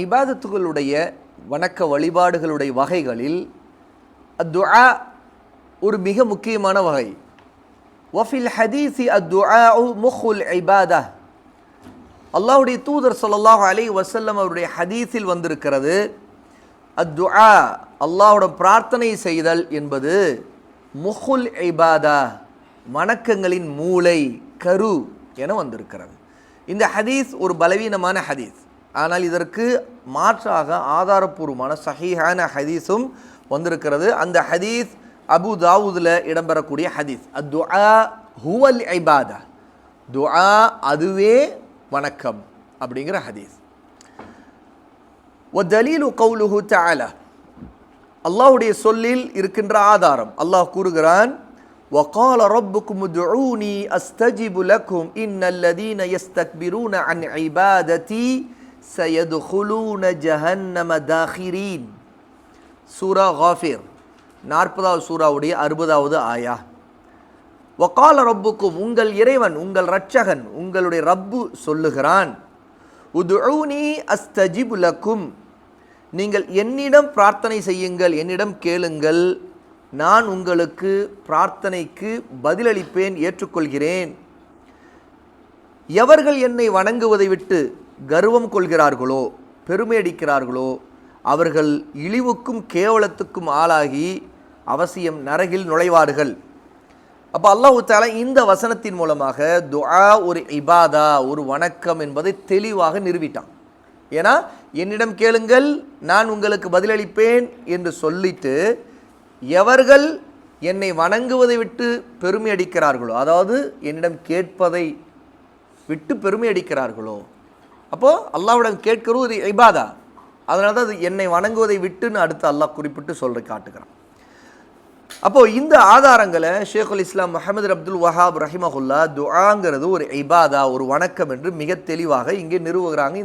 இபாதத்துகளுடைய வணக்க வழிபாடுகளுடைய வகைகளில் அத்துஆ ஒரு மிக முக்கியமான வகை. வஃபில் ஹதீஸி அத்துஆஉ முஹுல் இபாதா. அல்லாஹ்வுடைய தூதர் ஸல்லல்லாஹு அலைஹி வஸல்லம் அவருடைய ஹதீஸில் வந்திருக்கிறது, அத்துஆ அல்லாஹ்வுடன் பிரார்த்தனை செய்தல் என்பது முஹுல் இபாதா வணக்கங்களின் மூளை கரு என வந்திருக்கிறது. இந்த ஹதீஸ் ஒரு பலவீனமான ஹதீஸ். ஆனால் இதற்கு மாற்றாக ஆதாரபூர்வமான சஹீஹான ஹதீஸும் வந்திருக்கிறது. அந்த ஹதீஸ் அபு தாவூதில் இடம்பெறக்கூடிய ஹதீஸ். அத்துஆ ஹுவல் இபாதா, துஆ அதுவே வணக்கம் அப்படிங்கிற ஹதீஸ். வதலீலு கௌலுஹு தஆலா, அல்லாஹ்வுடைய சொல்லில் இருக்கின்ற ஆதாரம். அல்லாஹ் கூறுகிறான், وَقَالَ رَبُّكُمُ ادْعُونِي أَسْتَجِبُ لَكُمْ إِنَّ الَّذِينَ يَسْتَكْبِرُونَ عَنْ عِبَادَتِي سَيَدْخُلُونَ جَهَنَّمَ دَاخِرِينَ. சூரா காஃபிர் 40வது சூராவுடைய 60வது ஆயா. வகால ரப்புக்கும், உங்கள் இறைவன், உங்கள் இரட்சகன், உங்களுடைய ரப்பு சொல்லுகிறான், உதுஊனி அஸ்தஜிபு லக்கும், நீங்கள் என்னிடம் பிரார்த்தனை செய்யுங்கள், என்னிடம் கேளுங்கள், நான் உங்களுக்கு பிரார்த்தனைக்கு பதிலளிப்பேன், ஏற்றுக்கொள்கிறேன். எவர்கள் என்னை வணங்குவதை விட்டு கர்வம் கொள்கிறார்களோ, பெருமை அடிக்கிறார்களோ, அவர்கள் இழிவுக்கும் கேவலத்துக்கும் ஆளாகி அவசியம் நரகில் நுழைவார்கள். அப்போ அல்லாஹ் தஆலா இந்த வசனத்தின் மூலமாக துஆ ஒரு இபாதா, ஒரு வணக்கம் என்பதை தெளிவாக நிரூபிட்டான். ஏன்னா என்னிடம் கேளுங்கள், நான் உங்களுக்கு பதிலளிப்பேன் என்று சொல்லிட்டு, எவர்கள் என்னை வணங்குவதை விட்டு பெருமை அடிக்கிறார்களோ, அதாவது என்னிடம் கேட்பதை விட்டு பெருமை அடிக்கிறார்களோ, அப்போது அல்லாஹ்விடம் கேட்கிறது ஒரு இபாதா. அதனால தான் அது என்னை வணங்குவதை விட்டுன்னு அடுத்து அல்லாஹ் குறிப்பிட்டு காட்டுகிறான். அப்போது இந்த ஆதாரங்களை ஷேகுல் இஸ்லாம் முஹம்மது அப்துல் வஹாப் ரஹிமஹுல்லா துஆங்கிறது ஒரு இபாதா, ஒரு வணக்கம் என்று மிக தெளிவாக இங்கே நிறுவுகிறாங்க.